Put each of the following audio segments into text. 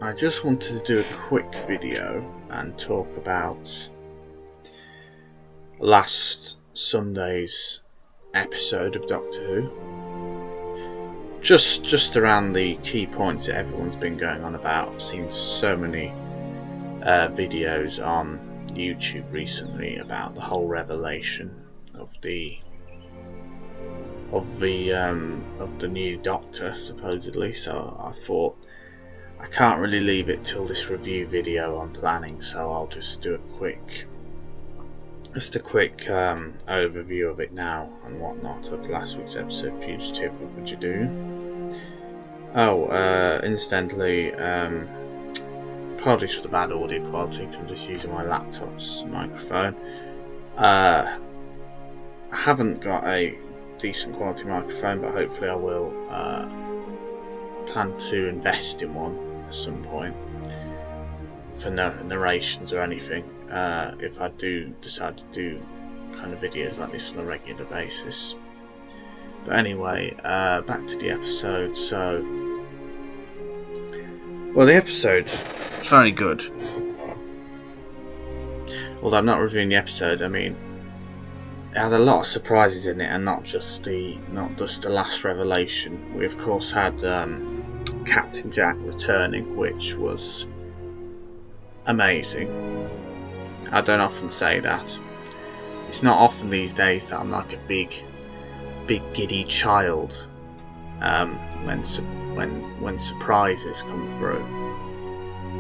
I just wanted to do a quick video and talk about last Sunday's episode of Doctor Who. Just around the key points that everyone's been going on about. I've seen so many videos on YouTube recently about the whole revelation of the new Doctor, supposedly. So I thought I can't really leave it till this review video I'm planning, so I'll just do a quick overview of it now and whatnot of last week's episode, Fugitive of Judoon. Incidentally, apologies for the bad audio quality because I'm just using my laptop's microphone. I haven't got a decent quality microphone, but hopefully I will plan to invest in one at some point for narrations or anything, if I do decide to do kind of videos like this on a regular basis. But anyway, back to the episode. So, well, the episode is very good. Although I'm not reviewing the episode, I mean, it had a lot of surprises in it, and not just the last revelation. We of course had Captain Jack returning, which was amazing. I don't often say that. It's not often these days that I'm like a big giddy child when surprises come through.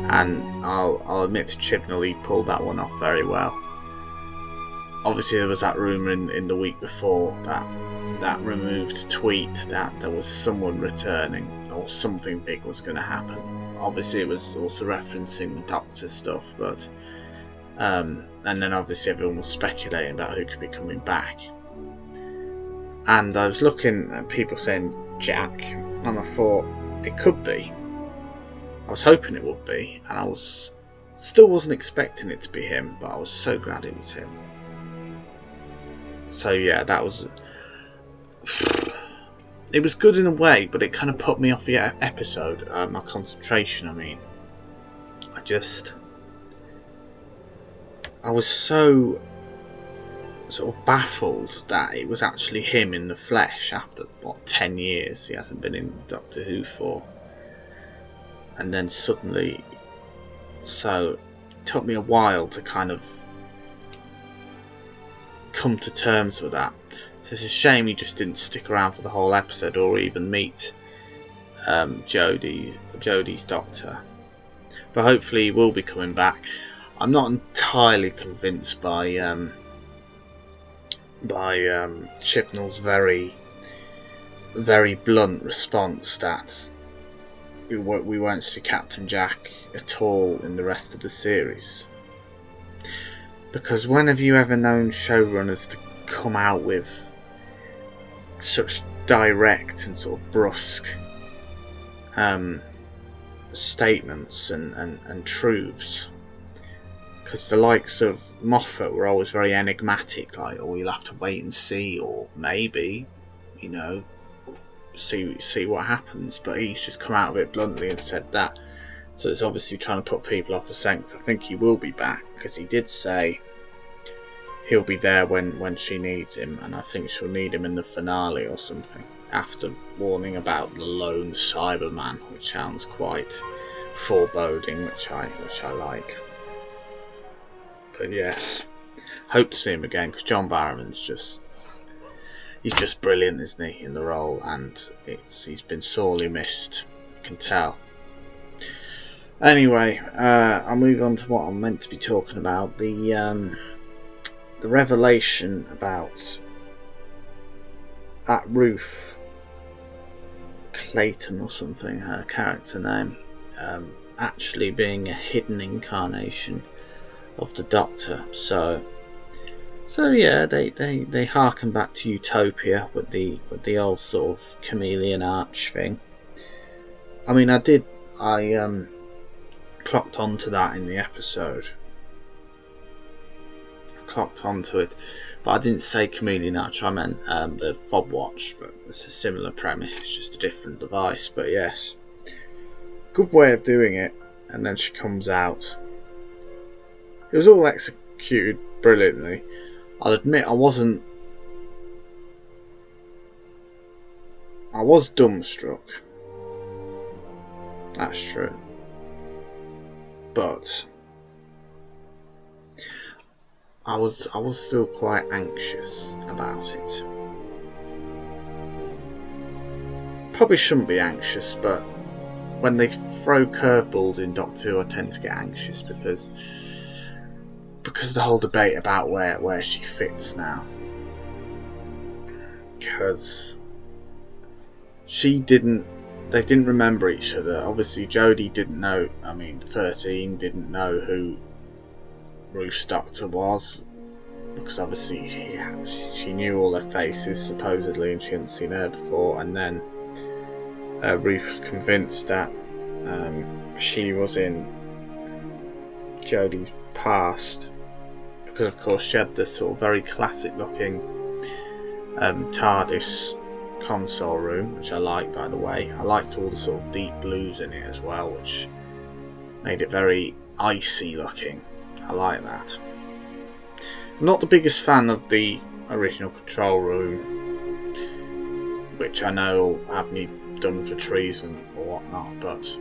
And I'll admit to Chibnall, he pulled that one off very well. Obviously there was that rumour in the week before, that removed tweet that there was someone returning or something big was going to happen. Obviously it was also referencing the Doctor stuff, but and then obviously everyone was speculating about who could be coming back. And I was looking at people saying Jack, and I thought it could be. I was hoping it would be, and I still wasn't expecting it to be him, but I was so glad it was him. So yeah, that was. It was good in a way, but it kind of put me off the episode. My concentration, I mean. I was so sort of baffled that it was actually him in the flesh after, 10 years he hasn't been in Doctor Who for. And then suddenly, so it took me a while to kind of come to terms with that. So it's a shame he just didn't stick around for the whole episode or even meet Jodie's Doctor. But hopefully he will be coming back. I'm not entirely convinced by Chibnall's very, very blunt response that we won't see Captain Jack at all in the rest of the series. Because when have you ever known showrunners to come out with such direct and sort of brusque statements and truths? Because the likes of Moffat were always very enigmatic, like, oh, you'll have to wait and see, or maybe, see what happens. But he's just come out of it bluntly and said that. So it's obviously trying to put people off the scent, because I think he will be back, because he did say he'll be there when she needs him, and I think she'll need him in the finale or something, after warning about the lone Cyberman, which sounds quite foreboding, which I like. But yes, hope to see him again, because John Barrowman's he's just brilliant, isn't he, in the role, and he's been sorely missed, you can tell. Anyway, I'll move on to what I'm meant to be talking about, the revelation about that Ruth Clayton or something, her character name, actually being a hidden incarnation of the Doctor. So yeah, they harken back to Utopia with the old sort of chameleon arch thing. I mean, I clocked onto that in the episode. I clocked onto it, but I didn't say chameleon arch. I meant the fob watch, but it's a similar premise. It's just a different device. But yes, good way of doing it. and then she comes out. It was all executed brilliantly. I'll admit I was dumbstruck. That's true. But I was still quite anxious about it. Probably shouldn't be anxious, but when they throw curveballs in Doctor Who, I tend to get anxious because of the whole debate about where she fits now. Because they didn't remember each other. Obviously Jodie didn't know, 13 didn't know who Ruth's Doctor was, because obviously she knew all their faces supposedly and she hadn't seen her before, and then Ruth was convinced that she was in Jodie's past, because of course she had this sort of very classic looking TARDIS console room, which I like, by the way. I liked all the sort of deep blues in it as well, which made it very icy looking. I like that. I'm not the biggest fan of the original control room, which I know have me done for treason or whatnot, but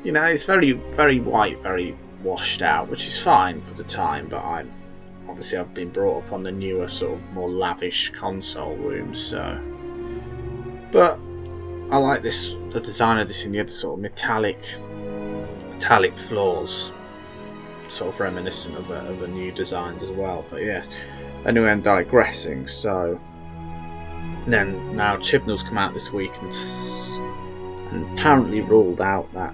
you know, it's very, very white, very washed out, which is fine for the time, but I've been brought up on the newer sort of more lavish console rooms, so. But I like this, the design of this in the other sort of metallic floors, sort of reminiscent of the new designs as well. But yeah, anyway, I'm digressing. So then now Chibnall's come out this week and apparently ruled out that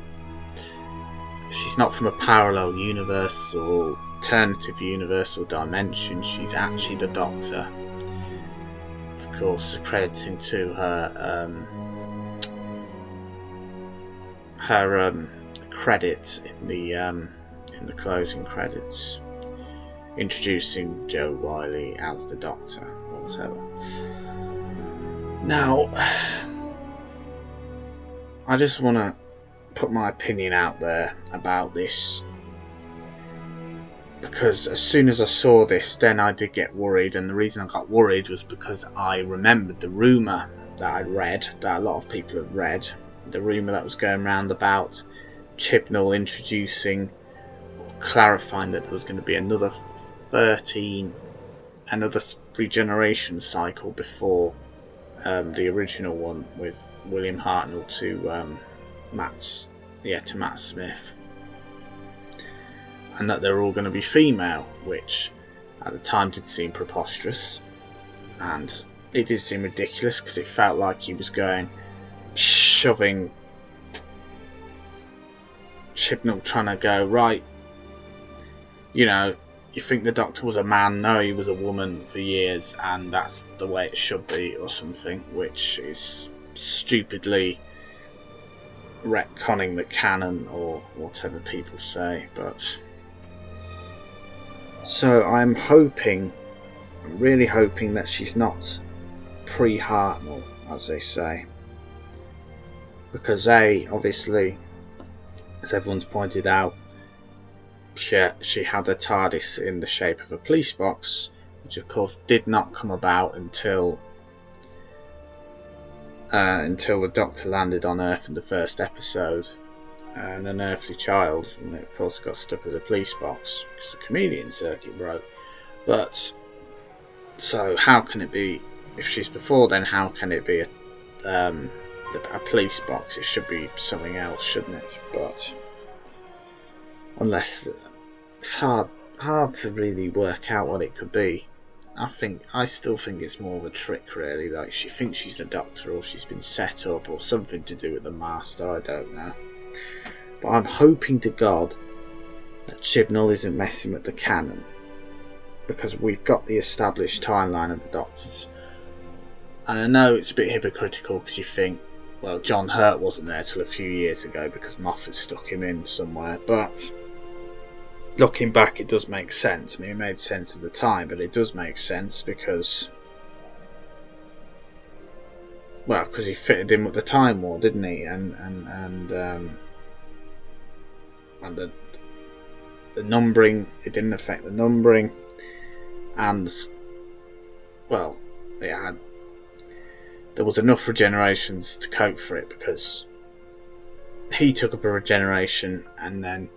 she's not from a parallel universe or alternative universe or dimension. She's actually the Doctor. Of course, accrediting to her credit in the closing credits, introducing Joe Wiley as the Doctor or whatever. Now, I just want to put my opinion out there about this, because as soon as I saw this, then I did get worried, and the reason I got worried was because I remembered the rumour that I'd read, that a lot of people had read, the rumour that was going around about Chibnall introducing or clarifying that there was going to be another regeneration cycle before the original one with William Hartnell to Matt Smith, and that they're all going to be female, which at the time did seem preposterous, and it did seem ridiculous because it felt like he was shoving Chibnall, trying to go, right, you know, you think the Doctor was a man? No, he was a woman for years, and that's the way it should be, or something, which is stupidly retconning the canon or whatever people say. But so I'm really hoping that she's not pre-Hartnell, as they say, because obviously, as everyone's pointed out, she had a TARDIS in the shape of a police box, which of course did not come about until the Doctor landed on Earth in the first episode, and an earthly child, and it of course got stuck as a police box because the chameleon circuit broke. But so how can it be, if she's before then, how can it be a police box? It should be something else, shouldn't it? But unless it's hard to really work out what it could be. I still think it's more of a trick, really. Like, she thinks she's the Doctor, or she's been set up, or something to do with the Master. I don't know. But I'm hoping to God that Chibnall isn't messing with the canon, because we've got the established timeline of the Doctors. And I know it's a bit hypocritical because you think, well, John Hurt wasn't there till a few years ago because Moffat stuck him in somewhere, but looking back, it does make sense. I mean, it made sense at the time, but it does make sense because he fitted in with the Time War, didn't he? And and the numbering, it didn't affect the numbering, and well, there was enough regenerations to cope for it, because he took up a regeneration, and then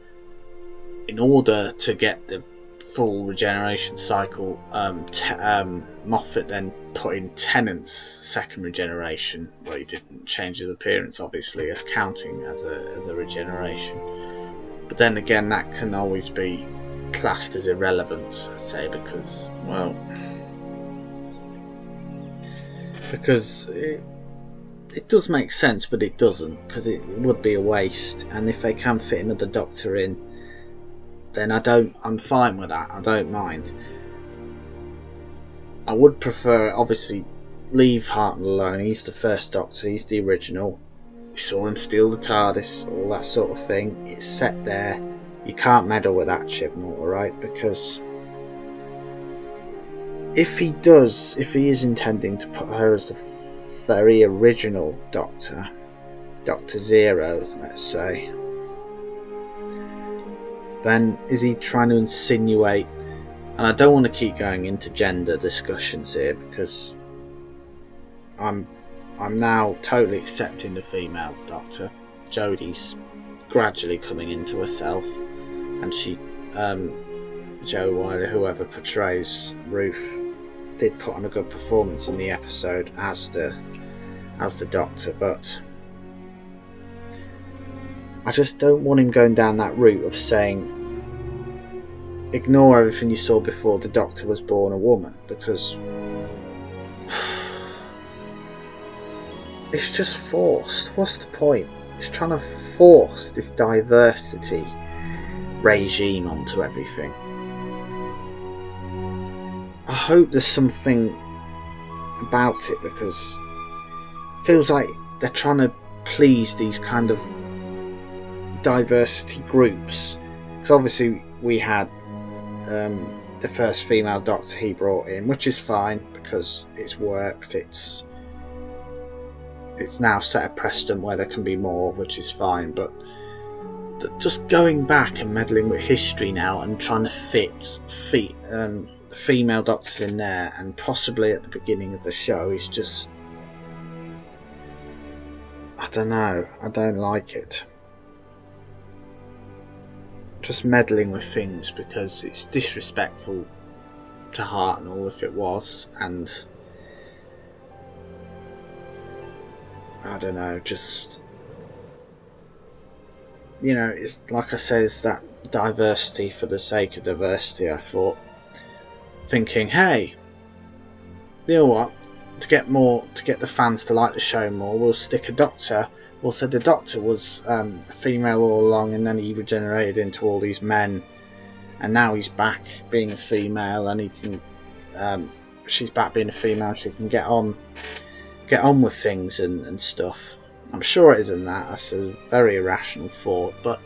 in order to get the full regeneration cycle, Moffat then put in Tennant's second regeneration, where he didn't change his appearance, obviously, as counting as a regeneration. But then again, that can always be classed as irrelevant, I'd say, because, well, because it does make sense, but it doesn't, because it would be a waste. And if they can fit another Doctor in, then I'm fine with that. I don't mind. I would prefer, obviously, leave Hartnell alone. He's the first Doctor. He's the original. You saw him steal the TARDIS, all that sort of thing. It's set there. You can't meddle with that, Chibnall, alright? Because if he is intending to put her as the very original Doctor, Doctor Zero, let's say, then is he trying to insinuate, and I don't want to keep going into gender discussions here, because I'm now totally accepting the female Doctor. Jodie's gradually coming into herself, and she, Jo Wiley, whoever portrays Ruth, did put on a good performance in the episode as the Doctor, but I just don't want him going down that route of saying, ignore everything you saw before the Doctor was born a woman, because it's just forced. What's the point? It's trying to force this diversity regime onto everything. I hope there's something about it, because it feels like they're trying to please these kind of diversity groups. Because obviously we had the first female Doctor he brought in, which is fine because it's worked. It's now set a precedent where there can be more, which is fine. But just going back and meddling with history now and trying to fit female Doctors in there, and possibly at the beginning of the show, is just, I don't know. I don't like it. Just meddling with things, because it's disrespectful to Hartnell if it was, and I don't know, just, you know, it's like I said, it's that diversity for the sake of diversity. I thought, thinking, hey, you know what, to get the fans to like the show more, we'll stick a Doctor. Well, so the Doctor was a female all along, and then he regenerated into all these men, and now he's back being a female, and he can, she's back being a female. She can get on with things and stuff. I'm sure it isn't that. That's a very irrational thought, but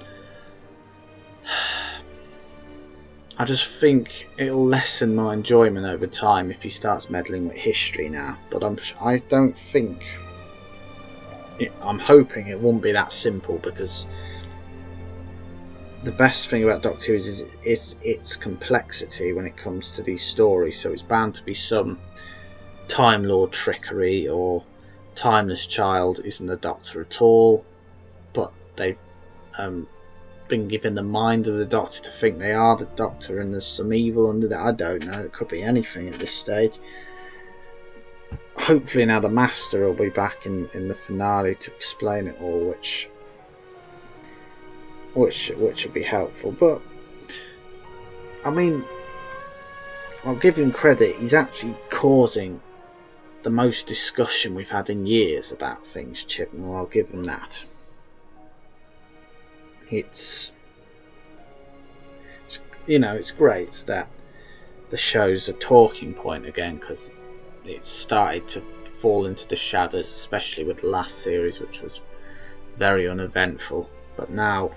I just think it'll lessen my enjoyment over time if he starts meddling with history now. But I don't think. I'm hoping it won't be that simple, because the best thing about Doctor Who is its complexity when it comes to these stories. So it's bound to be some Time Lord trickery, or Timeless Child isn't the Doctor at all, but they've been given the mind of the Doctor to think they are the Doctor, and there's some evil under that. I don't know, it could be anything at this stage. Hopefully now the Master will be back in the finale to explain it all, which would be helpful. But I mean, I'll give him credit, he's actually causing the most discussion we've had in years about things, Chibnall. I'll give him that. It's you know, it's great that the show's a talking point again, because it's started to fall into the shadows, especially with the last series, which was very uneventful. But now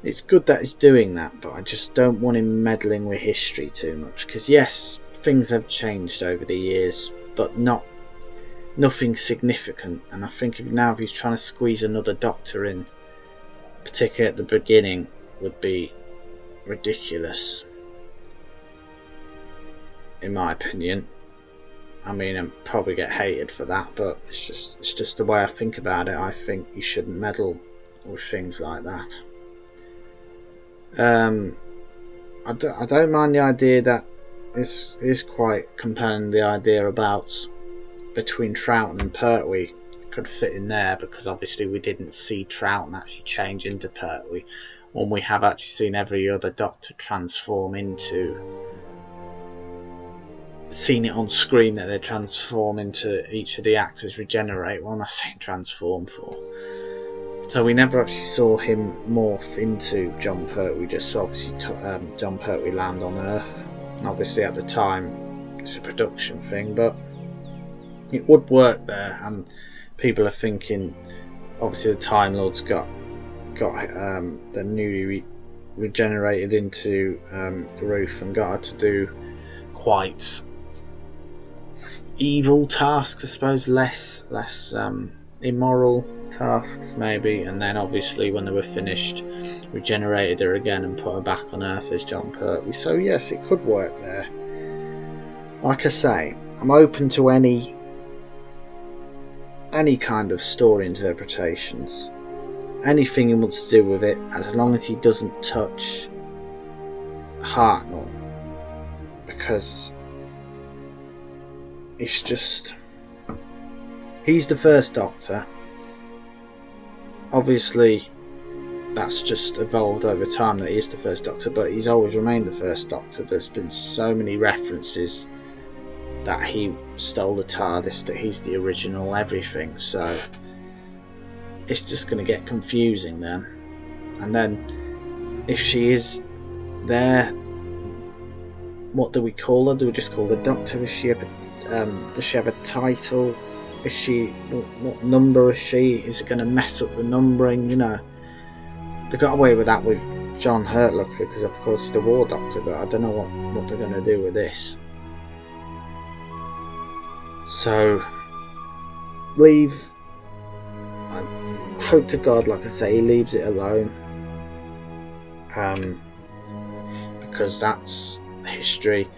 it's good that he's doing that, but I just don't want him meddling with history too much, because yes, things have changed over the years, but nothing significant. And I think if he's trying to squeeze another Doctor in, particularly at the beginning, would be ridiculous, in my opinion. I mean, I'll probably get hated for that, but it's just the way I think about it. I think you shouldn't meddle with things like that. I don't mind the idea that this is quite compelling. The idea about between Troughton and Pertwee could fit in there, because obviously we didn't see Troughton actually change into Pertwee, when we have actually seen every other Doctor transform into. Seen it on screen that they transform into, each of the actors regenerate. What am I saying transform for? So we never actually saw him morph into Jon Pertwee. We just saw obviously Jon Pertwee land on Earth. And obviously at the time it's a production thing, but it would work there. And people are thinking, obviously the Time Lords got the newly regenerated into Ruth and got her to do quite evil tasks, I suppose, less immoral tasks maybe, and then obviously when they were finished regenerated her again and put her back on Earth as Jon Pertwee. So yes, it could work there. Like I say, I'm open to any kind of story interpretations, anything he wants to do with it, as long as he doesn't touch Hartnell, because it's just, he's the first Doctor. Obviously that's just evolved over time that he is the first Doctor, but he's always remained the first Doctor. There's been so many references that he stole the TARDIS, that he's the original everything, so it's just going to get confusing then. And then if she is there, what do we call her? Do we just call her Doctor? Does she have a title? Is she, what number is she? Is it going to mess up the numbering? You know, they got away with that with John Hurt, luckily, because of course he's the War Doctor, but I don't know what they're going to do with this. So I hope to God, like I say, he leaves it alone, because that's history.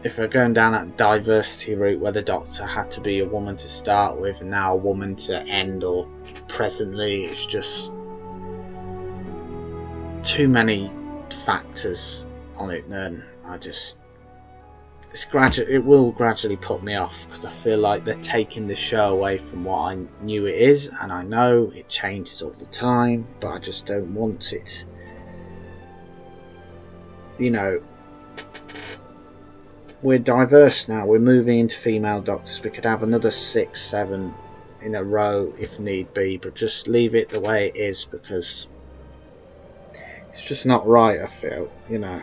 If we're going down that diversity route where the Doctor had to be a woman to start with and now a woman to end, or presently, it's just too many factors on it. Then it will gradually put me off, because I feel like they're taking the show away from what I knew it is, and I know it changes all the time, but I just don't want it, you know. We're diverse now, we're moving into female Doctors. We could have another 6, 7 in a row if need be, but just leave it the way it is, because it's just not right, I feel, you know.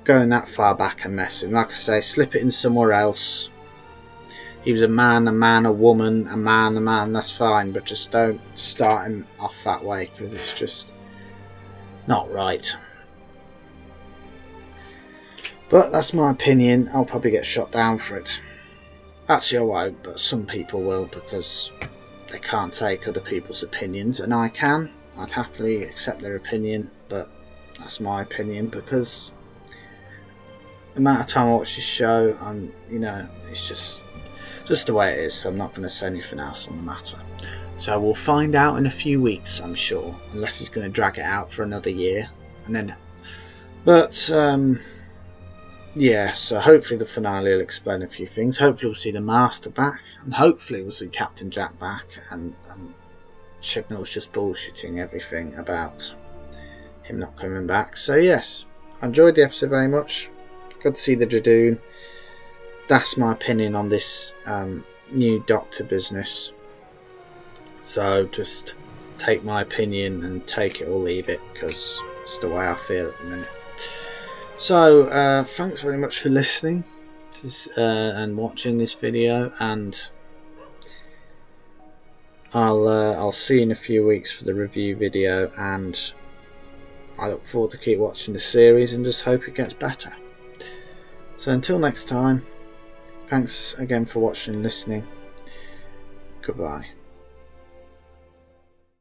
Going that far back and messing, like I say, slip it in somewhere else. He was a man, a woman, a man, that's fine, but just don't start him off that way, because it's just not right. But that's my opinion. I'll probably get shot down for it. Actually I won't, but some people will, because they can't take other people's opinions, and I can. I'd happily accept their opinion, but that's my opinion, because the amount of time I watch this show, you know, it's just the way it is, so I'm not going to say anything else on the matter. So we'll find out in a few weeks, I'm sure, unless he's going to drag it out for another year, and then, but yeah, so hopefully the finale will explain a few things. Hopefully we'll see the Master back, and hopefully we'll see Captain Jack back, and Chibnall's just bullshitting everything about him not coming back. So yes, I enjoyed the episode very much. Good to see the Judoon. That's my opinion on this new Doctor business. So just take my opinion and take it or leave it, because it's the way I feel at the minute. So thanks very much for listening and watching this video, and I'll see you in a few weeks for the review video, and I look forward to keep watching the series and just hope it gets better. So until next time, thanks again for watching and listening. Goodbye.